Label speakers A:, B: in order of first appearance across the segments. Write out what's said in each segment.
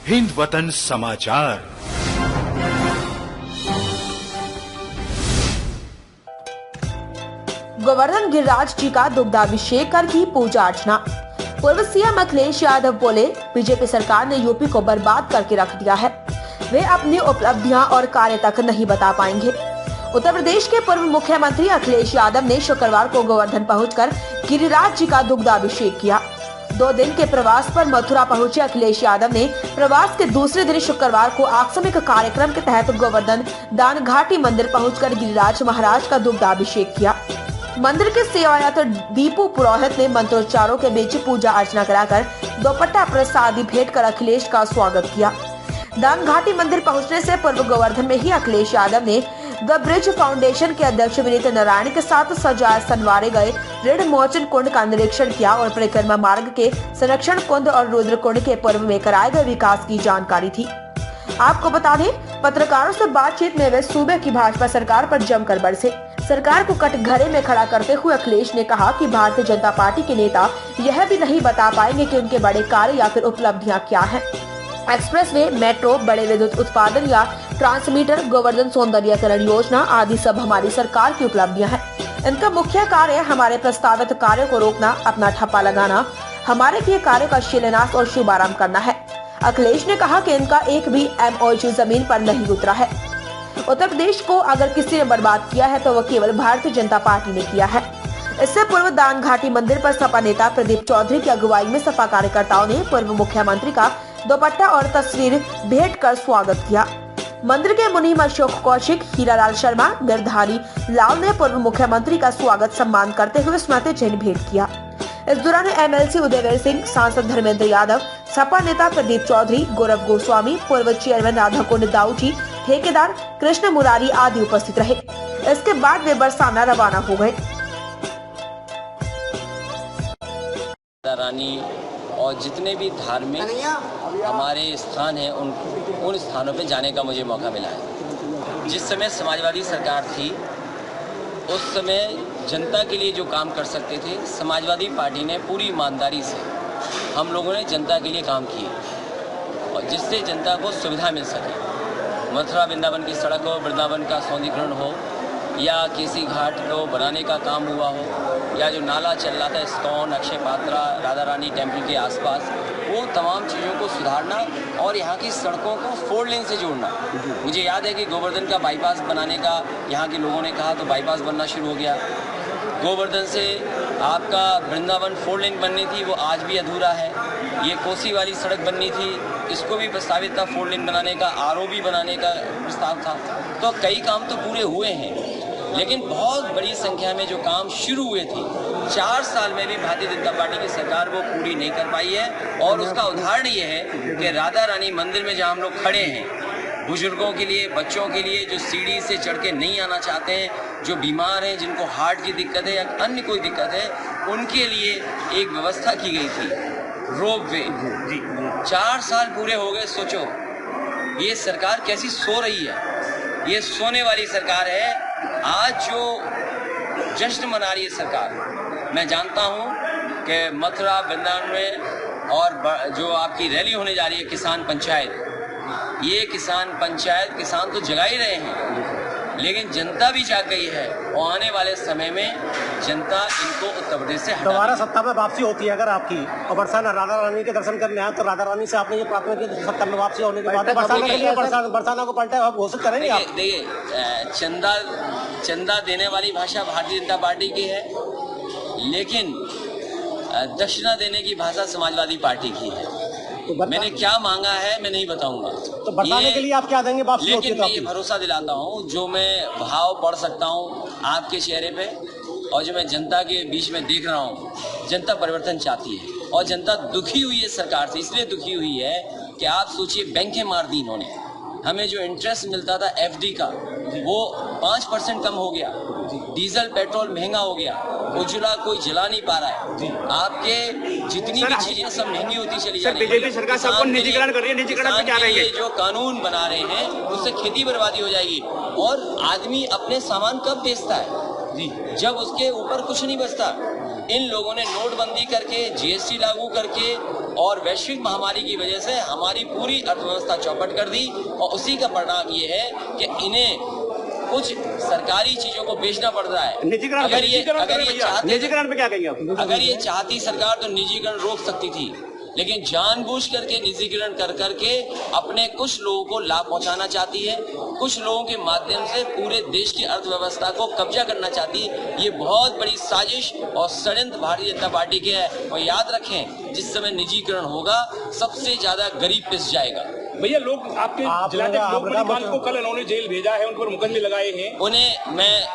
A: हिंद वतन समाचार।
B: गोवर्धन गिरिराज जी का दुग्धाभिषेक कर की पूजा अर्चना। पूर्व सीएम अखिलेश यादव बोले, बीजेपी सरकार ने यूपी को बर्बाद करके रख दिया है। वे अपनी उपलब्धियां और कार्य तक नहीं बता पाएंगे। उत्तर प्रदेश के पूर्व मुख्यमंत्री अखिलेश यादव ने शुक्रवार को गोवर्धन पहुंचकर गिरिराज जी का दुग्धाभिषेक किया। 2 दिन के प्रवास पर मथुरा पहुंचे अखिलेश यादव ने प्रवास के दूसरे दिन शुक्रवार को आकस्मिक कार्यक्रम के तहत गोवर्धन दान घाटी मंदिर पहुंचकर गिरिराज महाराज का दुग्धाभिषेक किया। मंदिर के सेवायत दीपू पुरोहित ने मंत्रोच्चारों के बीच पूजा अर्चना कराकर दोपट्टा प्रसादी भेंट कर अखिलेश का स्वागत किया। दान घाटी मंदिर पहुंचने से पूर्व गोवर्धन में ही अखिलेश यादव ने द ब्रिज फाउंडेशन के अध्यक्ष विनीत नारायण के साथ सजाए संवारे गए ऋण मोचन कुंड का निरीक्षण किया और परिक्रमा मार्ग के संरक्षण कुंड और रुद्र कुंड के पूर्व में कराए गए विकास की जानकारी थी। आपको बता दें, पत्रकारों से बातचीत में वे सूबे की भाजपा सरकार पर जमकर बरसे। सरकार को कटघरे में खड़ा करते हुए अखिलेश ने कहा कि भारतीय जनता पार्टी के नेता यह भी नहीं बता पाएंगे कि उनके बड़े कार्य या फिर उपलब्धियां क्या हैं। एक्सप्रेसवे, मेट्रो, बड़े विद्युत उत्पादन या ट्रांसमीटर, गोवर्धन सौंदर्यीकरण योजना आदि सब हमारी सरकार की उपलब्धियां हैं। इनका मुख्य कार्य हमारे प्रस्तावित कार्यों को रोकना, अपना ठप्पा लगाना, हमारे किए कार्यों का शिलान्यास और शुभारंभ करना है। अखिलेश ने कहा कि इनका एक भी MOU जमीन पर नहीं उतरा है। उत्तर प्रदेश को अगर किसी ने बर्बाद किया है तो वह केवल भारतीय जनता पार्टी ने किया है। इससे पूर्व दान घाटी मंदिर पर सपा नेता प्रदीप चौधरी की अगुवाई में सपा कार्यकर्ताओं ने पूर्व मुख्यमंत्री का दोपट्टा और तस्वीर भेंट कर स्वागत किया। मंदिर के मुनीम अशोक कौशिक, हीरालाल शर्मा, गिरधारी लाल ने पूर्व मुख्यमंत्री का स्वागत सम्मान करते हुए स्मृति चिन्ह भेंट किया। इस दौरान MLC उदयवीर सिंह, सांसद धर्मेंद्र यादव, सपा नेता प्रदीप चौधरी, गौरव गोस्वामी, पूर्व चेयरमैन राधाकुंड दाऊजी, ठेकेदार कृष्ण मुरारी आदि उपस्थित रहे। इसके बाद वे बरसाना रवाना हो गए।
C: रानी और जितने भी धार्मिक हमारे स्थान हैं उन स्थानों पे जाने का मुझे मौका मिला है। जिस समय समाजवादी सरकार थी उस समय जनता के लिए जो काम कर सकते थे, समाजवादी पार्टी ने पूरी ईमानदारी से हम लोगों ने जनता के लिए काम किए और जिससे जनता को सुविधा मिल सके। मथुरा वृंदावन की सड़क हो, वृंदावन का सौंदर्यीकरण हो या केसी घाट को बनाने का काम हुआ हो या जो नाला चल रहा था इस्कॉन, अक्षय पात्रा, राधा रानी टेम्पल के आसपास, वो तमाम चीज़ों को सुधारना और यहाँ की सड़कों को 4 लेन से जोड़ना। मुझे याद है कि गोवर्धन का बाईपास बनाने का यहाँ के लोगों ने कहा तो बाईपास बनना शुरू हो गया। गोवर्धन से आपका वृंदावन 4 लेन बननी थी, वो आज भी अधूरा है। ये कोसी वाली सड़क बननी थी, इसको भी प्रस्तावित था 4 लेन बनाने का, ROB बनाने का प्रस्ताव था। तो कई काम तो पूरे हुए हैं, लेकिन बहुत बड़ी संख्या में जो काम शुरू हुए थे 4 साल में भी भारतीय जनता पार्टी की सरकार वो पूरी नहीं कर पाई है। और उसका उदाहरण ये है कि राधा रानी मंदिर में जहाँ हम लोग खड़े हैं, बुजुर्गों के लिए, बच्चों के लिए जो सीढ़ी से चढ़ के नहीं आना चाहते हैं, जो बीमार हैं, जिनको हार्ट की दिक्कत है या अन्य कोई दिक्कत है, उनके लिए एक व्यवस्था की गई थी, रोप वे। 4 साल पूरे हो गए। सोचो ये सरकार कैसी सो रही है। ये सोने वाली सरकार है। आज जो जश्न मना रही है सरकार, मैं जानता हूं कि मथुरा वृंदावन में और जो आपकी रैली होने जा रही है किसान पंचायत, ये किसान पंचायत किसान तो जगा ही रहे हैं, लेकिन जनता भी जाग गई है और आने वाले समय में जनता इनको उत्तर प्रदेश से
D: दोबारा सत्ता में वापसी होती है अगर आपकी और बरसाना राधा रानी के दर्शन करने आए तो राधा रानी से आपने ये प्रार्थना की सत्ता में वापसी होने के बाद बरसाना के लिए बरसाना को पलटा आप घोषित करेंगे आप?
C: देखिए, चंदा देने वाली भाषा भारतीय जनता पार्टी की है, लेकिन दक्षिणा देने की भाषा समाजवादी पार्टी की है। तो मैंने क्या मांगा है मैं नहीं बताऊंगा।
D: तो बताने के लिए आप क्या देंगे वापसी?
C: लेकिन मैं ये भरोसा दिलाता हूँ, जो मैं भाव पढ़ सकता हूँ आपके चेहरे पे और जो मैं जनता के बीच में देख रहा हूँ, जनता परिवर्तन चाहती है और जनता दुखी हुई है सरकार से। इसलिए दुखी हुई है कि आप सोचिए, बैंकें मार दी इन्होंने। हमें जो इंटरेस्ट मिलता था FD का वो 5% कम हो गया, डीजल पेट्रोल महंगा हो गया, उज्ज्वला कोई जला नहीं पा रहा है, आपके जितनी भी चीजें सब महंगी होती चली जा रही है।
D: बीजेपी सरकार सबको निजीकरण कर रही है, निजीकरण पे क्या रहेंगे?
C: जो कानून बना रहे हैं उससे खेती बर्बादी हो जाएगी। और आदमी अपने सामान कब बेचता है? जब उसके ऊपर कुछ नहीं बचता। इन लोगों ने नोटबंदी करके, जीएसटी लागू करके और वैश्विक महामारी की वजह से हमारी पूरी अर्थव्यवस्था चौपट कर दी। और उसी का परिणाम ये है कि इन्हें कुछ सरकारी चीजों को बेचना पड़ रहा है।
D: निजीकरण पे क्या कहेंगे आप?
C: अगर ये चाहती सरकार तो निजीकरण रोक सकती थी, लेकिन जानबूझ करके निजीकरण कर करके अपने कुछ लोगों को लाभ पहुंचाना चाहती है, कुछ लोगों के माध्यम से पूरे देश की अर्थव्यवस्था को कब्जा करना चाहती है। ये बहुत बड़ी साजिश और षड्यंत्र भारतीय जनता पार्टी के है। और याद रखें, जिस समय निजीकरण होगा सबसे ज्यादा गरीब पिस जाएगा।
E: भैया, लोग आपके जिलाध्यक्ष लोकमणि पाल को कल उन्होंने जेल भेजा है, उन पर मुकदमे लगाए हैं।
C: उन्हें मैं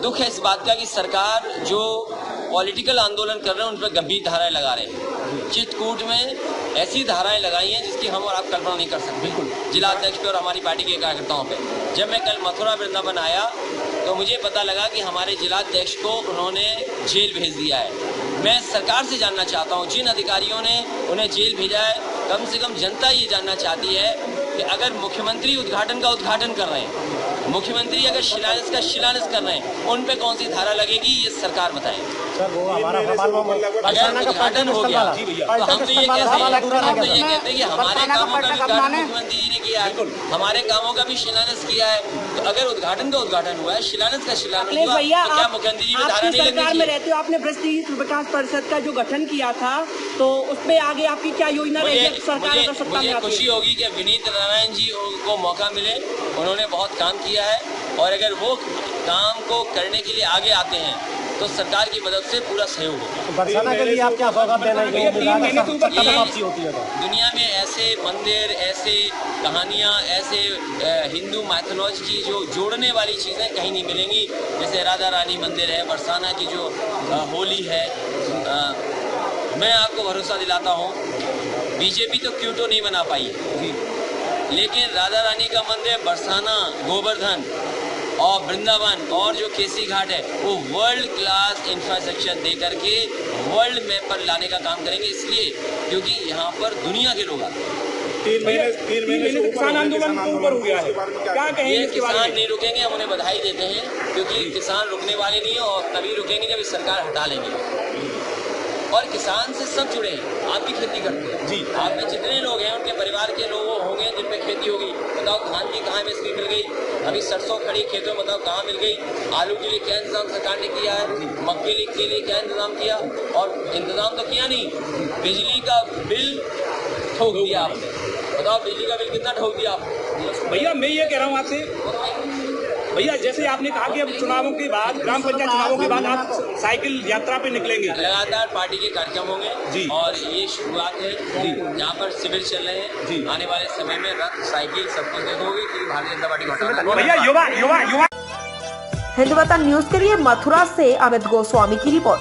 C: दुख है इस बात का कि सरकार जो पॉलिटिकल आंदोलन कर रहे हैं उन पर गंभीर धाराएं लगा रहे हैं। चित्रकूट में ऐसी धाराएं लगाई हैं जिसकी हम और आप कल्पना नहीं कर सकते। बिल्कुल, जिला अध्यक्ष पे और हमारी पार्टी के कार्यकर्ताओं पे। जब मैं कल मथुरा वृंदावन आया तो मुझे पता लगा कि हमारे जिलाध्यक्ष को उन्होंने जेल भेज दिया है। मैं सरकार से जानना चाहता हूं, जिन अधिकारियों ने उन्हें जेल भेजा है, कम से कम जनता ये जानना चाहती है कि अगर मुख्यमंत्री उद्घाटन का उद्घाटन कर रहे हैं, मुख्यमंत्री अगर शिलान्यास का शिलान्यास कर रहे हैं, उन पे कौन सी धारा लगेगी ये सरकार बताए।
D: सर, वो हमारा
C: अगर उद्घाटन हो गया तो हम तो ये कहते हैं कि हमारे कामों का भी उद्घाटन मुख्यमंत्री जी ने किया है, हमारे कामों का भी शिलान्यास किया है। तो अगर उद्घाटन का उद्घाटन हुआ है, शिलान्यास का शिलान्यास हुआ, तो क्या मुख्यमंत्री जी में धारा नहीं लगनी
F: में रहते हो? आपने भ्रष्ट विकास परिषद का जो गठन किया था, तो उसमें आगे आपकी क्या योजना रहेगी सरकार अगर सत्ता में आती है?
C: मुझे खुशी होगी कि विनीत नारायण जी को मौका मिले, उन्होंने बहुत काम किया है और अगर वो काम को करने के लिए आगे आते हैं तो सरकार की मदद से पूरा सहयोग होगा।
D: बरसाना के लिए आप क्या सौगात देना है?
C: दुनिया में ऐसे मंदिर, ऐसे कहानियाँ, ऐसे हिंदू माइथोलॉजी की जो जोड़ने वाली चीज़ें कहीं नहीं मिलेंगी। जैसे राधा रानी मंदिर है, बरसाना की जो होली है। मैं आपको भरोसा दिलाता हूँ, बीजेपी तो क्योंटो नहीं बना पाई, लेकिन राधा रानी का मंदिर, बरसाना, गोवर्धन और वृंदावन और जो केसी घाट है, वो वर्ल्ड क्लास इंफ्रास्ट्रक्चर दे करके वर्ल्ड मैप पर लाने का काम करेंगे। इसलिए क्योंकि यहाँ पर दुनिया के लोग आते हैं।
E: 3 महीने से किसान आंदोलन ऊपर हो गया है, क्या कहेंगे?
C: ये किसान नहीं रुकेंगे, हम उन्हें बधाई देते हैं, क्योंकि किसान रुकने वाले नहीं है और तभी रुकेंगे जब इस सरकार हटा लेंगे। और किसान से सब जुड़े हैं, आप भी खेती करते हैं जी। आप में जितने लोग हैं उनके परिवार के लोग होंगे जिन पे खेती होगी। बताओ धान की कहाँ मिस्त्री मिल गई, अभी सरसों खड़ी खेतों में बताओ कहाँ मिल गई। आलू के लिए क्या इंतजाम सरकार ने किया है, मक्के के लिए क्या इंतजाम किया, और इंतजाम तो किया नहीं, बिजली का बिल ठोक दिया आपने। बताओ बिजली का बिल कितना ठोक दिया आपने?
E: भैया, मैं ये कह रहा हूँ आपसे, भैया जैसे आपने कहा कि अब चुनावों के बाद, ग्राम पंचायत चुनावों के बाद आप साइकिल यात्रा पे निकलेंगे।
C: लगातार पार्टी के कार्यक्रम होंगे जी, और ये शुरुआत है जी, जहाँ पर शिविर चल रहे हैं जी। आने वाले समय में रथ, साइकिल सब कुछ देखोगे कि भारतीय जनता पार्टी को।
E: भैया, युवा
B: हिंदुस्तान न्यूज के लिए मथुरा से अमित गोस्वामी की रिपोर्ट।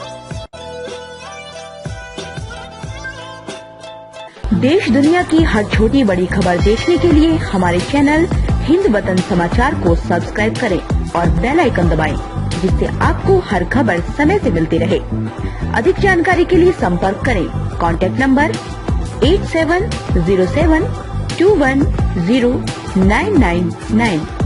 G: देश दुनिया की हर छोटी बड़ी खबर देखने के लिए हमारे चैनल हिंदुस्तान समाचार को सब्सक्राइब करें और बेल आइकन दबाएं, जिससे आपको हर खबर समय से मिलती रहे। अधिक जानकारी के लिए संपर्क करें। Contact number 8707210999।